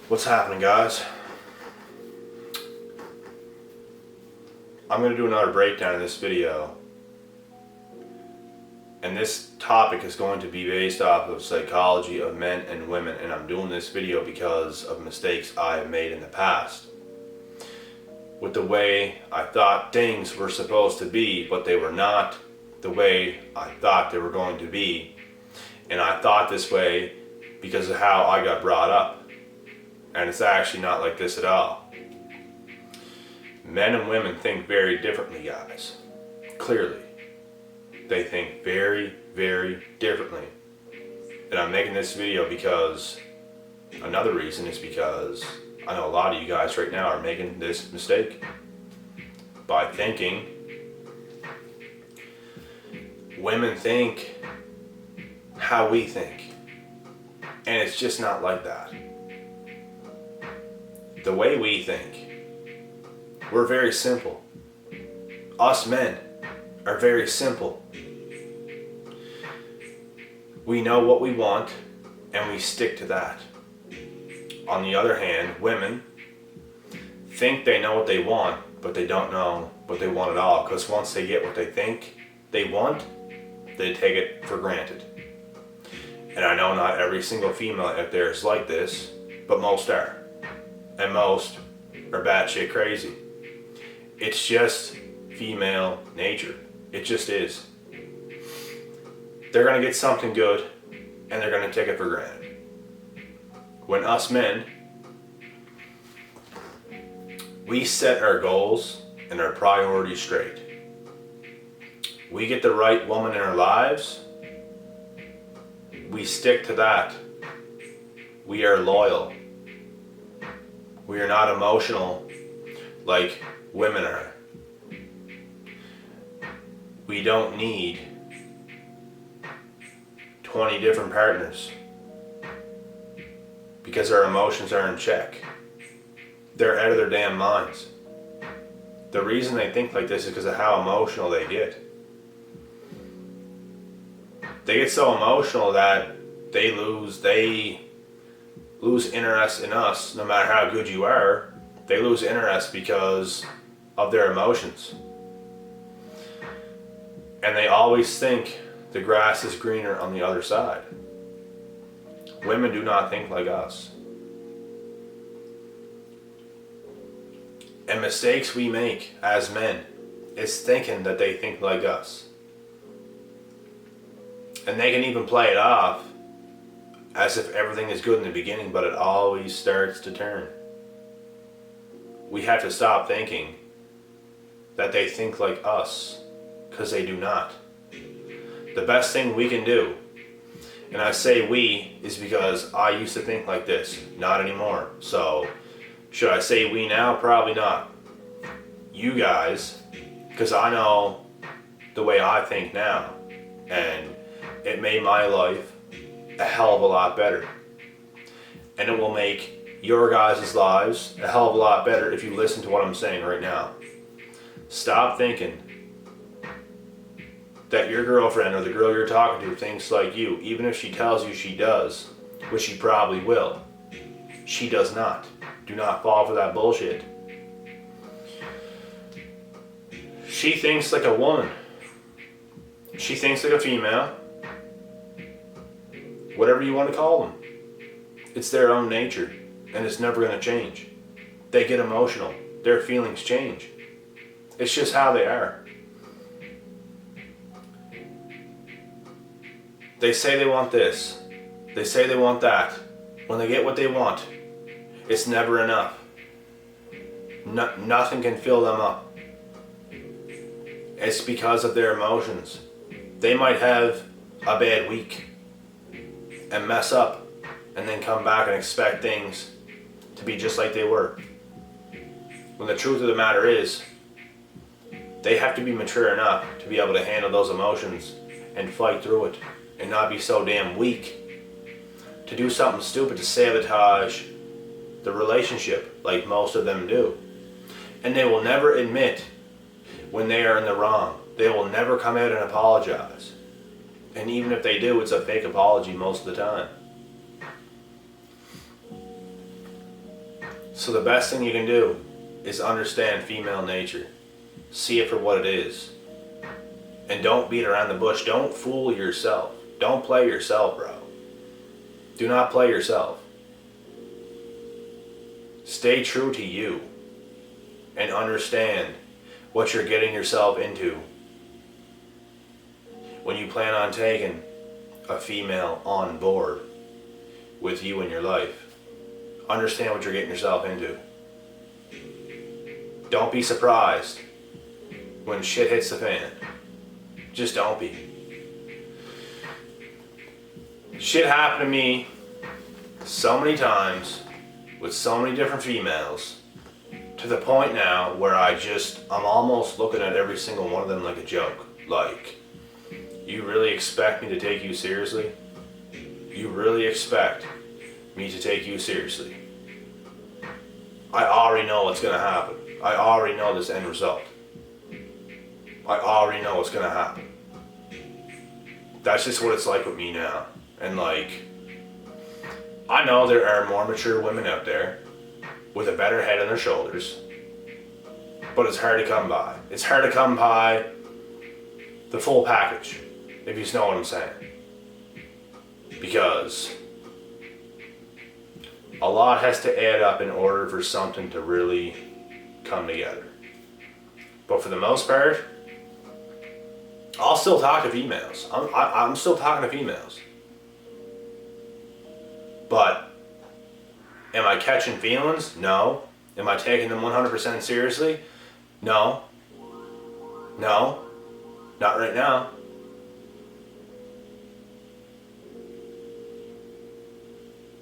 What's happening, guys? I'm going to do another breakdown in this video. And this topic is going to be based off of psychology of men and women. And I'm doing this video because of mistakes I have made in the past. With the way I thought things were supposed to be, but they were not the way I thought they were going to be. And I thought this way because of how I got brought up. And it's actually not like this at all. Men and women think very differently, guys. Clearly. They think very, very differently. And I'm making this video because another reason is because I know a lot of you guys right now are making this mistake by thinking women think how we think. And it's just not like that. The way we think, we're very simple. Us men are very simple. We know what we want and we stick to that. On the other hand, women think they know what they want, but they don't know what they want at all, because once they get what they think they want, they take it for granted. And I know not every single female out there is like this, but most are. And most are batshit crazy. It's just female nature. It just is. They're going to get something good and they're going to take it for granted. When us men, we set our goals and our priorities straight. We get the right woman in our lives. We stick to that. We are loyal. We are not emotional like women are. We don't need 20 different partners because our emotions are in check. They're out of their damn minds. The reason they think like this is because of how emotional they get. They get so emotional that they lose interest in us. No matter how good you are, they lose interest because of their emotions. And they always think the grass is greener on the other side. Women do not think like us. And mistakes we make as men is thinking that they think like us. And they can even play it off as if everything is good in the beginning, but it always starts to turn. We have to stop thinking that they think like us, because they do not. The best thing we can do, and I say we, is because I used to think like this, not anymore. So, should I say we now? Probably not. You guys, because I know the way I think now, and it made my life a hell of a lot better. And it will make your guys' lives a hell of a lot better if you listen to what I'm saying right now. Stop thinking that your girlfriend or the girl you're talking to thinks like you, even if she tells you she does, which she probably will. She does not. Do not fall for that bullshit. She thinks like a woman. She thinks like a female. Whatever you want to call them. It's their own nature, and it's never going to change. They get emotional. Their feelings change. It's just how they are. They say they want this. They say they want that. When they get what they want, it's never enough. Nothing can fill them up. It's because of their emotions. They might have a bad week and mess up and then come back and expect things to be just like they were. When the truth of the matter is, they have to be mature enough to be able to handle those emotions and fight through it and not be so damn weak to do something stupid to sabotage the relationship like most of them do. And they will never admit when they are in the wrong. They will never come out and apologize. And even if they do, it's a fake apology most of the time. So the best thing you can do is understand female nature. See it for what it is. And don't beat around the bush. Don't fool yourself. Don't play yourself, bro. Do not play yourself. Stay true to you and understand what you're getting yourself into when you plan on taking a female on board with you in your life. Understand what you're getting yourself into. Don't be surprised when shit hits the fan. Just don't be. Shit happened to me so many times with so many different females to the point now where I'm almost looking at every single one of them like a joke. Like, you really expect me to take you seriously? You really expect me to take you seriously? I already know what's gonna happen. I already know this end result. I already know what's gonna happen. That's just what it's like with me now. And like, I know there are more mature women out there with a better head on their shoulders, but it's hard to come by. It's hard to come by the full package, if you know what I'm saying. Because a lot has to add up in order for something to really come together. But for the most part, I'll still talk to females. I'm still talking to females. But am I catching feelings? No. Am I taking them 100% seriously? No. No. Not right now.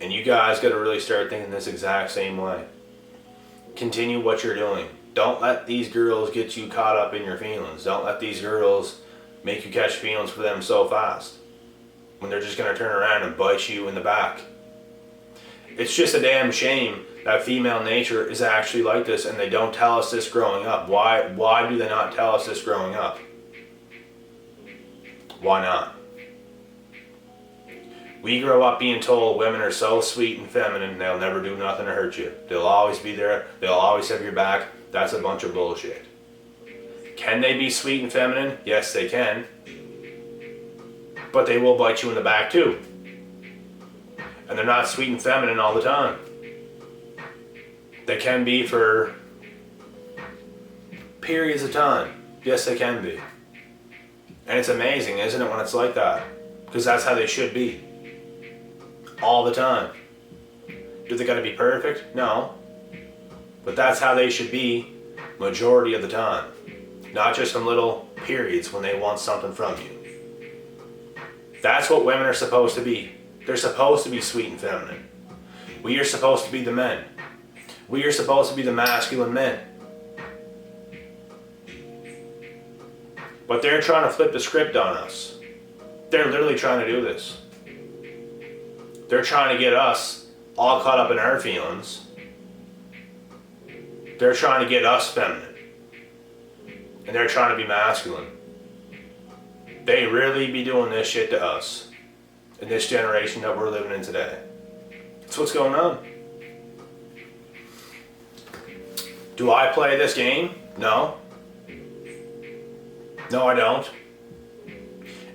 And you guys got to really start thinking this exact same way. Continue what you're doing. Don't let these girls get you caught up in your feelings. Don't let these girls make you catch feelings for them so fast when they're just going to turn around and bite you in the back. It's just a damn shame that female nature is actually like this and they don't tell us this growing up. Why do they not tell us this growing up? Why not? We grow up being told women are so sweet and feminine, they'll never do nothing to hurt you. They'll always be there, they'll always have your back. That's a bunch of bullshit. Can they be sweet and feminine? Yes, they can. But they will bite you in the back too. And they're not sweet and feminine all the time. They can be for periods of time. Yes, they can be. And it's amazing, isn't it, when it's like that? Because that's how they should be. All the time. Do they gotta be perfect? No. But that's how they should be majority of the time. Not just some little periods when they want something from you. That's what women are supposed to be. They're supposed to be sweet and feminine. We are supposed to be the men. We are supposed to be the masculine men. But they're trying to flip the script on us. They're literally trying to do this. They're trying to get us all caught up in our feelings. They're trying to get us feminine. And they're trying to be masculine. They really be doing this shit to us in this generation that we're living in today. That's what's going on. Do I play this game? No. No, I don't.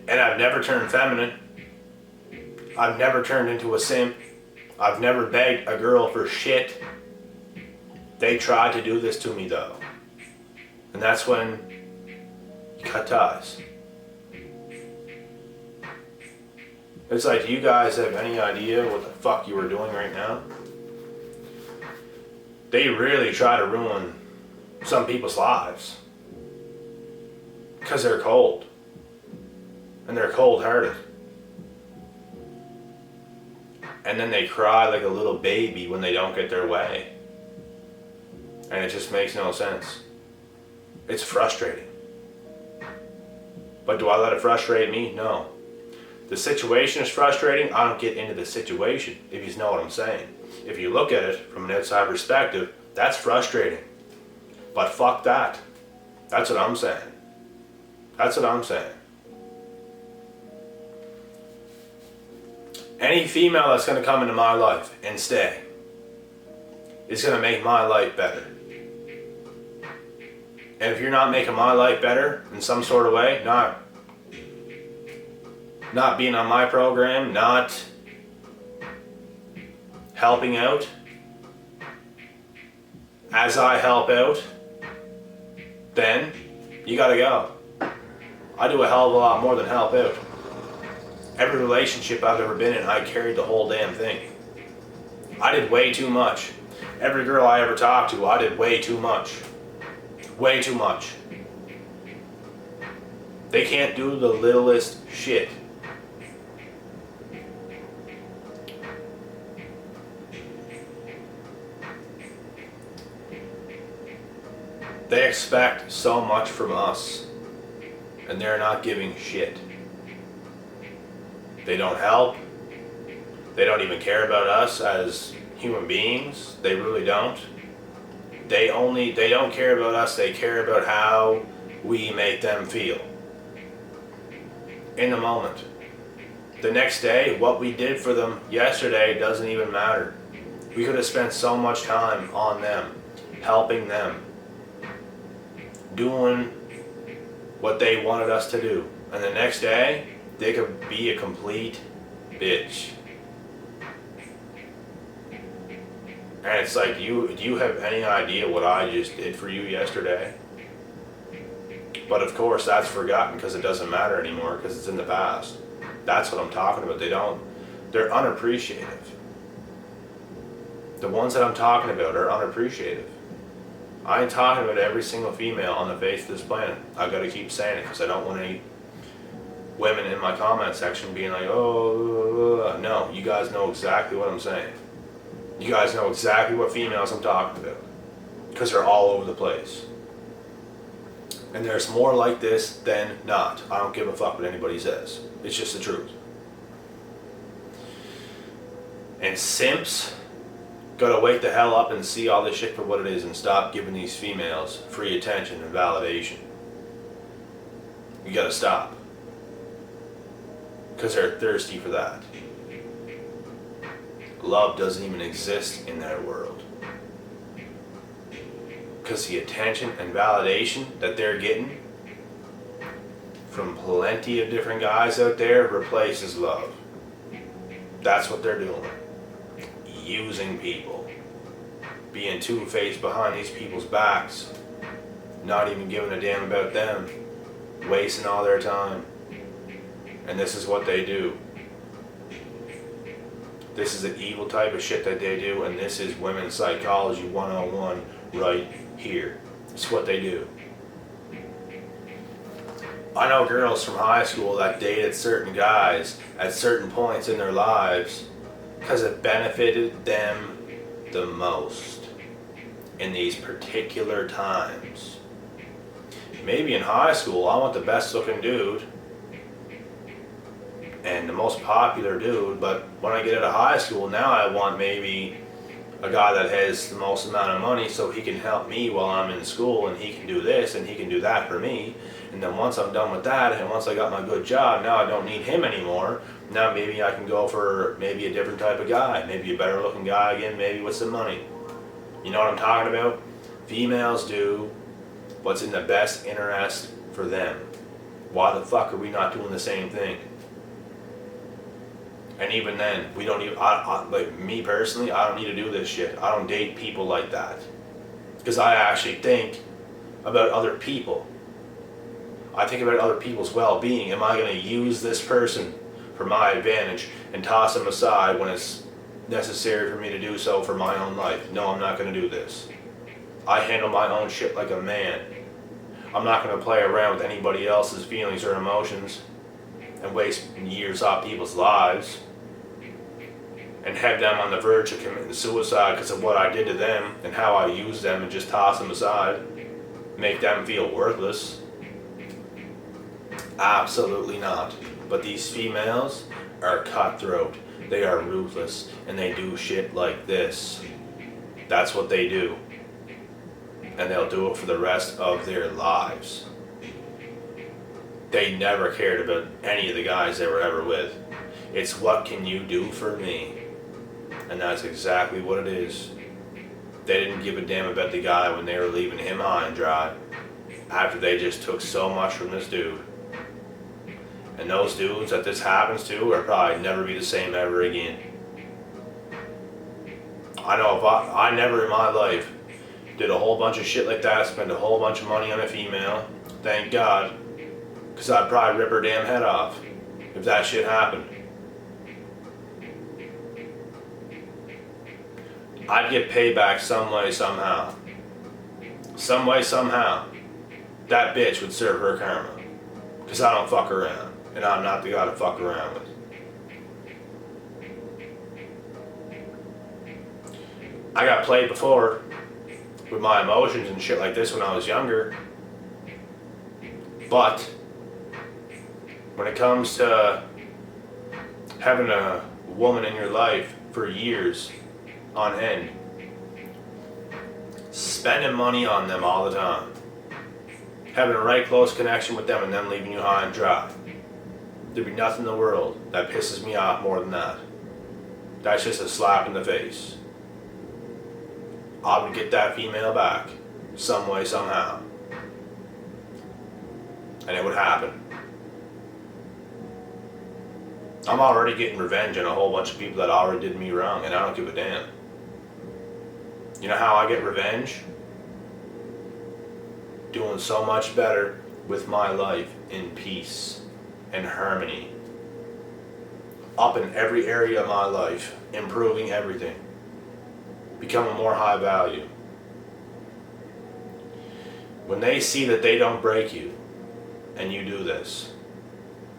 And I've never turned feminine. I've never turned into a simp. I've never begged a girl for shit. They tried to do this to me though. And that's when you cut ties. It's like, do you guys have any idea what the fuck you were doing right now? They really try to ruin some people's lives. Because they're cold. And they're cold-hearted. And then they cry like a little baby when they don't get their way. And it just makes no sense. It's frustrating. But do I let it frustrate me? No. The situation is frustrating. I don't get into the situation, if you know what I'm saying. If you look at it from an outside perspective, that's frustrating. But fuck that. That's what I'm saying. That's what I'm saying. Any female that's going to come into my life and stay is going to make my life better. And if you're not making my life better in some sort of way, not being on my program, not helping out as I help out, then you gotta go. I do a hell of a lot more than help out. Every relationship I've ever been in, I carried the whole damn thing. I did way too much. Every girl I ever talked to, I did way too much. Way too much. They can't do the littlest shit. They expect so much from us, and they're not giving shit. They don't help. They don't even care about us as human beings. They really don't. They don't care about us. They care about how we make them feel. In the moment. The next day, what we did for them yesterday doesn't even matter. We could have spent so much time on them, helping them, doing what they wanted us to do. And the next day, they could be a complete bitch. And it's like, do you have any idea what I just did for you yesterday? But of course, that's forgotten because it doesn't matter anymore because it's in the past. That's what I'm talking about. They're unappreciative. The ones that I'm talking about are unappreciative. I ain't talking about every single female on the face of this planet. I gotta keep saying it because I don't want any women in my comment section being like, oh, no, you guys know exactly what I'm saying. You guys know exactly what females I'm talking about because they're all over the place. And there's more like this than not. I don't give a fuck what anybody says. It's just the truth. And simps gotta wake the hell up and see all this shit for what it is and stop giving these females free attention and validation. You gotta stop. Because they're thirsty for that. Love doesn't even exist in their world. Because the attention and validation that they're getting from plenty of different guys out there replaces love. That's what they're doing. Using people. Being two-faced behind these people's backs. Not even giving a damn about them. Wasting all their time. And this is what they do. This is the evil type of shit that they do, and this is women's psychology 101 right here. It's what they do. I know girls from high school that dated certain guys at certain points in their lives because it benefited them the most in these particular times. Maybe in high school, I want the best looking dude and the most popular dude, but when I get out of high school, now I want maybe a guy that has the most amount of money so he can help me while I'm in school, and he can do this and he can do that for me. And then once I'm done with that, and once I got my good job, now I don't need him anymore. Now maybe I can go for maybe a different type of guy, maybe a better looking guy again, maybe with some money. You know what I'm talking about? Females do what's in the best interest for them. Why the fuck are we not doing the same thing? And even then, we don't even, like me personally, I don't need to do this shit. I don't date people like that. Because I actually think about other people. I think about other people's well-being. Am I going to use this person for my advantage and toss them aside when it's necessary for me to do so for my own life? No, I'm not going to do this. I handle my own shit like a man. I'm not going to play around with anybody else's feelings or emotions and waste years off people's lives and have them on the verge of committing suicide because of what I did to them and how I used them and just toss them aside, make them feel worthless. Absolutely not. But these females are cutthroat. They are ruthless and they do shit like this. That's what they do. And they'll do it for the rest of their lives. They never cared about any of the guys they were ever with. It's what can you do for me? And that's exactly what it is. They didn't give a damn about the guy when they were leaving him high and dry after they just took so much from this dude. And those dudes that this happens to are probably never be the same ever again. I know if I never in my life did a whole bunch of shit like that, spend a whole bunch of money on a female, thank God, because I'd probably rip her damn head off if that shit happened. I'd get payback some way, somehow. Some way, somehow. That bitch would serve her karma. Because I don't fuck around. And I'm not the guy to fuck around with. I got played before with my emotions and shit like this when I was younger. But when it comes to having a woman in your life for years on end, spending money on them all the time, having a right close connection with them and them leaving you high and dry, there'd be nothing in the world that pisses me off more than that. That's just a slap in the face. I would get that female back some way, somehow. And it would happen. I'm already getting revenge on a whole bunch of people that already did me wrong, and I don't give a damn. You know how I get revenge? Doing so much better with my life in peace and harmony. Up in every area of my life, improving everything. Becoming more high value. When they see that they don't break you, and you do this,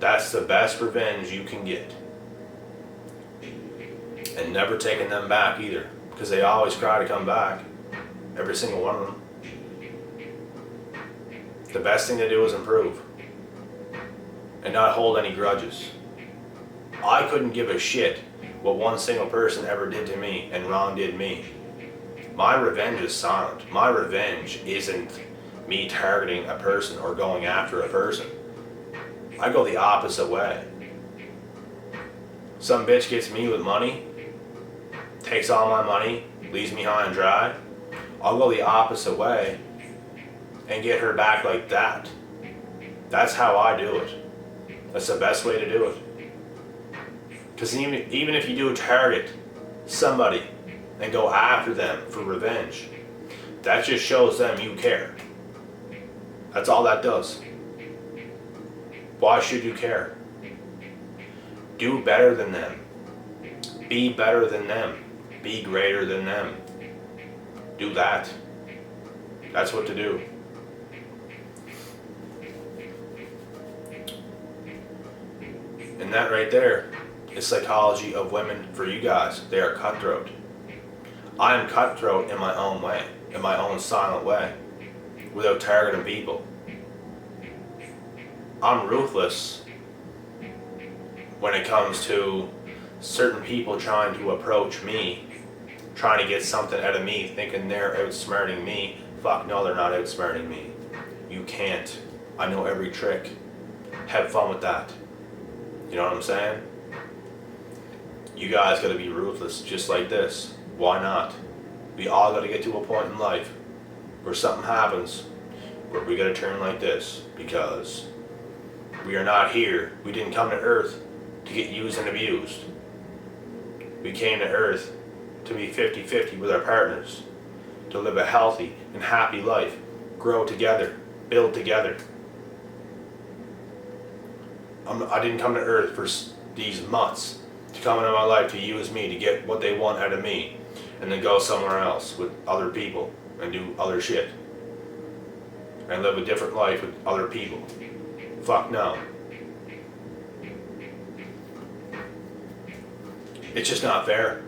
that's the best revenge you can get. And never taking them back either, because they always cry to come back. Every single one of them. The best thing to do is improve. And not hold any grudges. I couldn't give a shit what one single person ever did to me and Ron did me. My revenge is silent. My revenge isn't me targeting a person or going after a person. I go the opposite way. Some bitch gets me with money, takes all my money, leaves me high and dry. I'll go the opposite way and get her back like that. That's how I do it. That's the best way to do it. Because even if you do target somebody and go after them for revenge, that just shows them you care. That's all that does. Why should you care? Do better than them. Be better than them. Be greater than them. Do that. That's what to do. And that right there is psychology of women for you guys. They are cutthroat. I am cutthroat in my own way, in my own silent way, without targeting people. I'm ruthless when it comes to certain people trying to approach me, trying to get something out of me, thinking they're outsmarting me. Fuck no, they're not outsmarting me. You can't. I know every trick. Have fun with that. You know what I'm saying? You guys gotta be ruthless just like this. Why not? We all gotta get to a point in life where something happens where we gotta turn like this, because we are not here. We didn't come to Earth to get used and abused. We came to Earth to be 50-50 with our partners, to live a healthy and happy life, grow together, build together. I didn't come to Earth for these mutts to come into my life to use me to get what they want out of me and then go somewhere else with other people and do other shit and live a different life with other people. Fuck no. It's just not fair.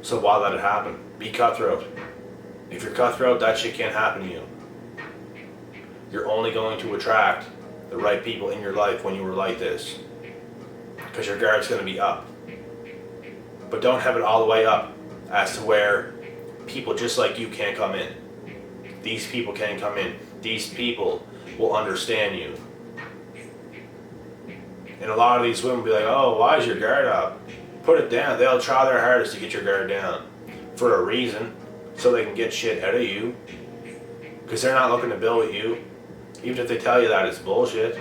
So why let it happen? Be cutthroat. If you're cutthroat, that shit can't happen to you. You're only going to attract the right people in your life when you were like this, because your guard's going to be up. But don't have it all the way up as to where people just like you can't come in. These people can't come in. These people will understand you. And a lot of these women will be like, oh, why is your guard up? Put it down. They'll try their hardest to get your guard down for a reason. so they can get shit out of you. Because they're not looking to build with you. Even if they tell you that it's bullshit.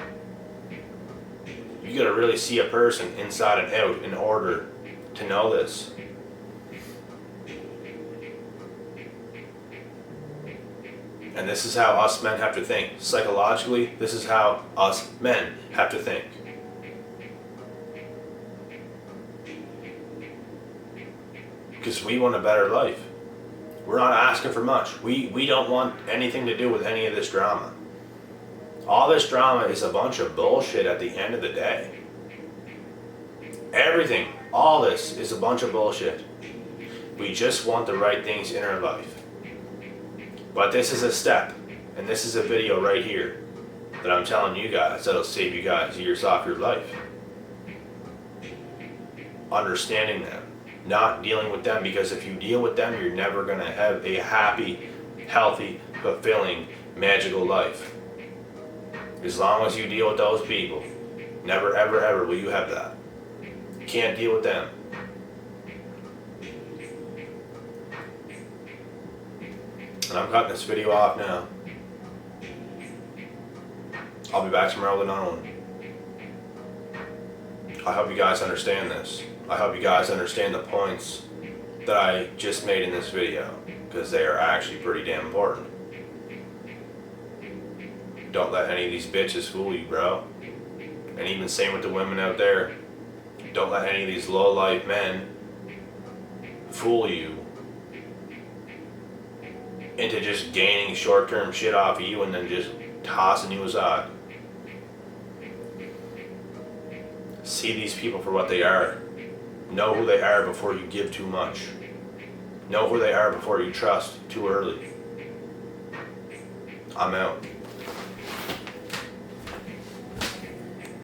You gotta really see a person inside and out in order to know this. And this is how us men have to think. Psychologically, this is how us men have to think. Because we want a better life. We're not asking for much. We don't want anything to do with any of this drama. All this drama is a bunch of bullshit at the end of the day. Everything, all this is a bunch of bullshit. We just want the right things in our life. But this is a step, and this is a video right here that I'm telling you guys that'll save you guys years off your life. Understanding them, not dealing with them, because if you deal with them, you're never going to have a happy, healthy, fulfilling, magical life. As long as you deal with those people, never, ever, ever will you have that. You can't deal with them. And I'm cutting this video off now. I'll be back tomorrow with another one. I hope you guys understand this. I hope you guys understand the points that I just made in this video, because they are actually pretty damn important. Don't let any of these bitches fool you, bro. And even same with the women out there. Don't let any of these low-life men fool you into just gaining short-term shit off of you and then just tossing you aside. See these people for what they are. Know who they are before you give too much. Know who they are before you trust too early. I'm out.